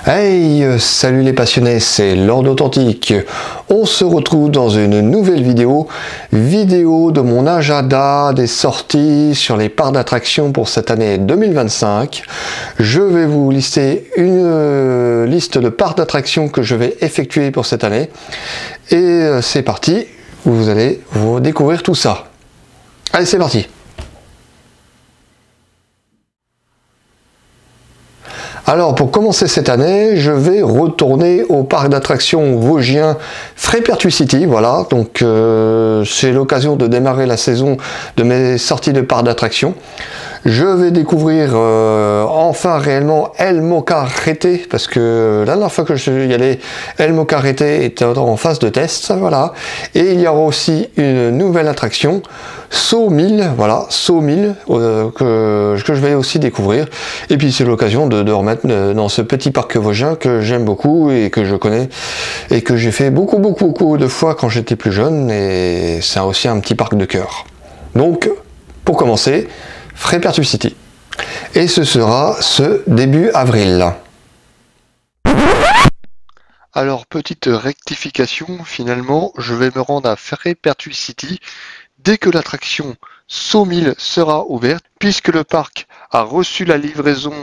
Hey, salut les passionnés, c'est Lord Authentique. On se retrouve dans une nouvelle vidéo de mon agenda des sorties sur les parcs d'attractions pour cette année 2025. Je vais vous lister une liste de parcs d'attractions que je vais effectuer pour cette année. Et c'est parti, vous allez vous découvrir tout ça. Allez, c'est parti. Alors pour commencer cette année, je vais retourner au parc d'attractions vosgien Frépertuis-City, voilà, donc c'est l'occasion de démarrer la saison de mes sorties de parc d'attractions. Je vais découvrir enfin réellement El Mocarrete, parce que la dernière fois que je suis allé, El Mocarrete était en phase de test, voilà. Et il y aura aussi une nouvelle attraction, Saut 1000, voilà, Saut 1000, que je vais aussi découvrir. Et puis c'est l'occasion de remettre dans ce petit parc vosgien que j'aime beaucoup et que je connais et que j'ai fait beaucoup de fois quand j'étais plus jeune, et c'est aussi un petit parc de cœur. Donc, pour commencer, Frépertuis-City. Et ce sera ce début avril. Alors, petite rectification, finalement, je vais me rendre à Frépertuis-City dès que l'attraction Saut 1000 sera ouverte, puisque le parc a reçu la livraison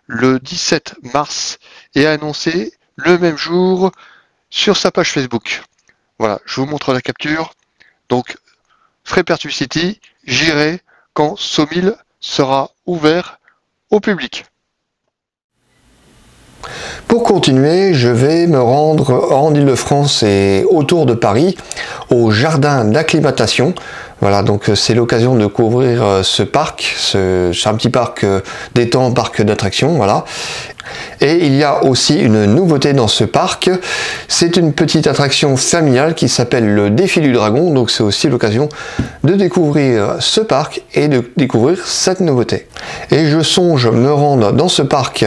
le 17 mars et a annoncé le même jour sur sa page Facebook. Voilà, je vous montre la capture. Donc, Frépertuis-City, j'irai quand Saut 1000 sera ouvert au public. Pour continuer, je vais me rendre en Île-de-France et autour de Paris au jardin d'acclimatation. Voilà, donc c'est l'occasion de couvrir ce parc, c'est un petit parc d'étang, parc d'attractions, voilà. Et il y a aussi une nouveauté dans ce parc, c'est une petite attraction familiale qui s'appelle le Défi du Dragon, donc c'est aussi l'occasion de découvrir ce parc et de découvrir cette nouveauté. Et je songe me rendre dans ce parc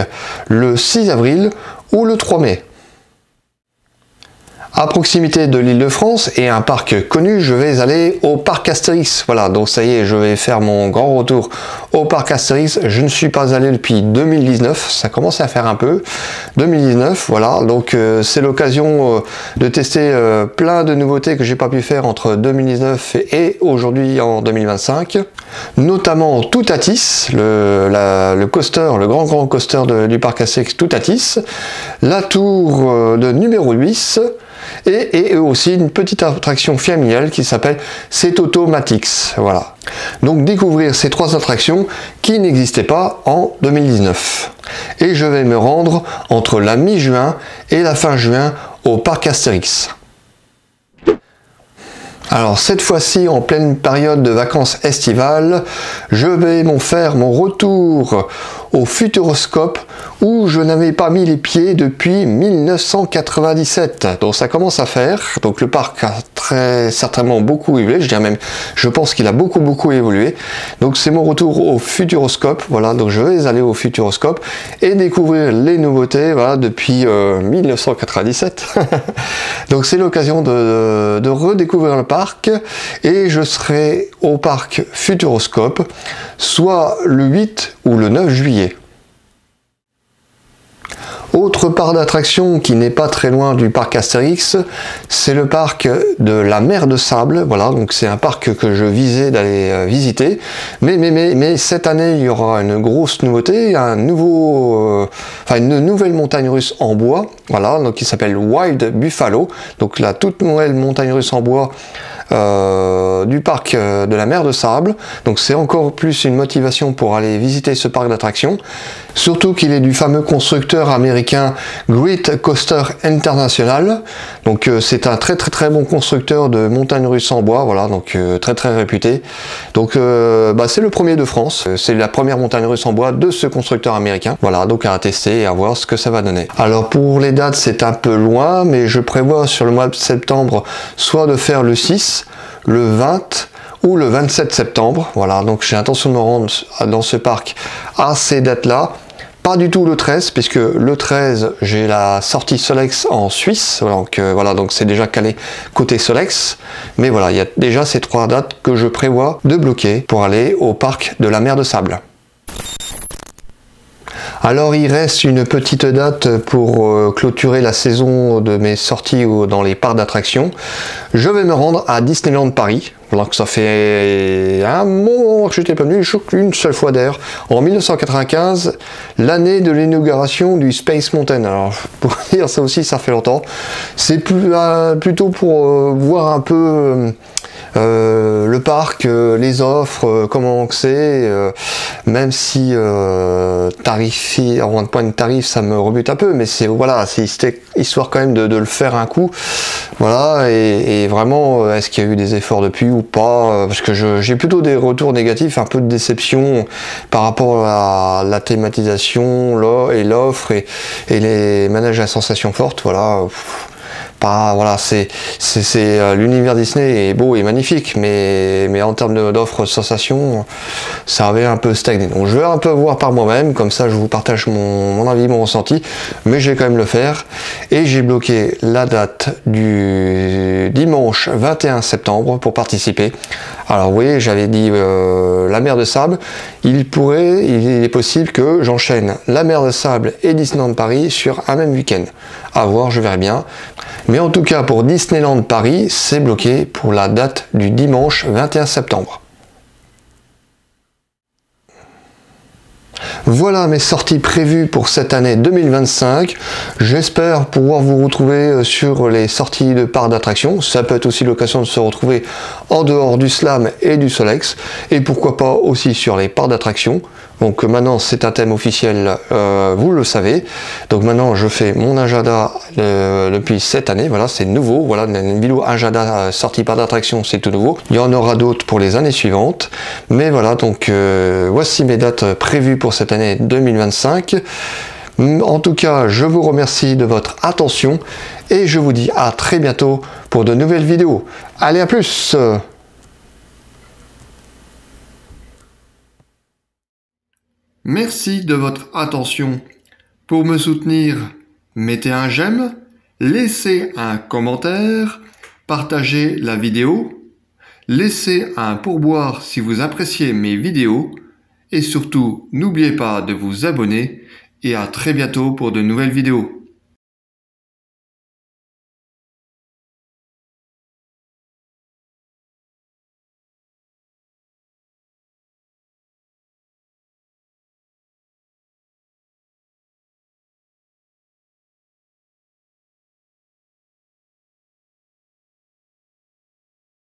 le 6 avril ou le 3 mai. À proximité de l'Île-de-France et un parc connu, je vais aller au parc Astérix. Voilà, donc ça y est, je vais faire mon grand retour au parc Astérix. Je ne suis pas allé depuis 2019, ça commence à faire un peu. 2019, voilà, donc c'est l'occasion de tester plein de nouveautés que j'ai pas pu faire entre 2019 et aujourd'hui en 2025. Notamment Toutatis, le coaster, le grand coaster du parc Astérix Toutatis, la tour de numéro 8, et aussi une petite attraction familiale qui s'appelle C'est Automatix. Voilà. Donc découvrir ces trois attractions qui n'existaient pas en 2019. Et je vais me rendre entre la mi-juin et la fin juin au parc Astérix. Alors cette fois-ci, en pleine période de vacances estivales, je vais faire mon retour au Futuroscope où je n'avais pas mis les pieds depuis 1997. Donc ça commence à faire. Donc le parc a très certainement beaucoup évolué. Je dirais même, je pense qu'il a beaucoup évolué. Donc c'est mon retour au Futuroscope. Voilà, donc je vais aller au Futuroscope et découvrir les nouveautés. Voilà, depuis 1997. Donc c'est l'occasion de redécouvrir le parc, et je serai au parc Futuroscope soit le 8 ou le 9 juillet. Autre parc d'attraction qui n'est pas très loin du parc Astérix, c'est le parc de la Mer de Sable. Voilà, donc c'est un parc que je visais d'aller visiter. Mais cette année, il y aura une grosse nouveauté, une nouvelle montagne russe en bois. Voilà, donc qui s'appelle Wild Buffalo. Donc la toute nouvelle montagne russe en bois du parc de la Mer de Sable. Donc c'est encore plus une motivation pour aller visiter ce parc d'attractions, surtout qu'il est du fameux constructeur américain Great Coaster International. Donc c'est un très bon constructeur de montagnes russes en bois, voilà, donc très réputé. Donc c'est le premier de France, c'est la première montagne russe en bois de ce constructeur américain. Voilà, donc à tester et à voir ce que ça va donner. Alors pour les dates, c'est un peu loin, mais je prévois sur le mois de septembre soit de faire le 6, le 20 ou le 27 septembre. Voilà, donc j'ai l'intention de me rendre dans ce parc à ces dates-là. Pas du tout le 13, puisque le 13, j'ai la sortie Solex en Suisse. Donc voilà, donc c'est déjà calé côté Solex. Mais voilà, il y a déjà ces trois dates que je prévois de bloquer pour aller au parc de la Mer de Sable. Alors il reste une petite date pour clôturer la saison de mes sorties dans les parcs d'attractions. Je vais me rendre à Disneyland Paris. Alors que ça fait un moment que je n'étais pas venu, une seule fois d'ailleurs, en 1995, l'année de l'inauguration du Space Mountain. Alors pour dire ça aussi, ça fait longtemps. C'est plutôt pour voir un peu le parc, les offres, comment c'est, même si tarifier, en point de tarif, ça me rebute un peu, mais c'est voilà, c'était histoire quand même de le faire un coup, voilà, et vraiment, est-ce qu'il y a eu des efforts depuis ou pas, parce que j'ai plutôt des retours négatifs, un peu de déception par rapport à la thématisation là, et l'offre et les manèges à sensations fortes, voilà. Voilà, c'est l'univers Disney est beau et magnifique, mais en termes d'offres sensations, ça avait un peu stagné. Donc je vais un peu voir par moi-même, comme ça je vous partage mon avis, mon ressenti, mais je vais quand même le faire. Et j'ai bloqué la date du dimanche 21 septembre pour participer. Alors vous voyez, j'avais dit la mer de Sable, il est possible que j'enchaîne la mer de Sable et Disneyland Paris sur un même week-end. À voir, je verrai bien. Mais en tout cas, pour Disneyland Paris, c'est bloqué pour la date du dimanche 21 septembre. Voilà mes sorties prévues pour cette année 2025. J'espère pouvoir vous retrouver sur les sorties de parcs d'attractions. Ça peut être aussi l'occasion de se retrouver en dehors du Slam et du Solex. Et pourquoi pas aussi sur les parcs d'attractions. Donc maintenant c'est un thème officiel, vous le savez. Donc maintenant je fais mon agenda depuis cette année, voilà, c'est nouveau, voilà, une vidéo agenda sortie par d'attraction, c'est tout nouveau. Il y en aura d'autres pour les années suivantes. Mais voilà, donc voici mes dates prévues pour cette année 2025. En tout cas, je vous remercie de votre attention et je vous dis à très bientôt pour de nouvelles vidéos. Allez, à plus! Merci de votre attention. Pour me soutenir, mettez un j'aime, laissez un commentaire, partagez la vidéo, laissez un pourboire si vous appréciez mes vidéos et surtout n'oubliez pas de vous abonner et à très bientôt pour de nouvelles vidéos.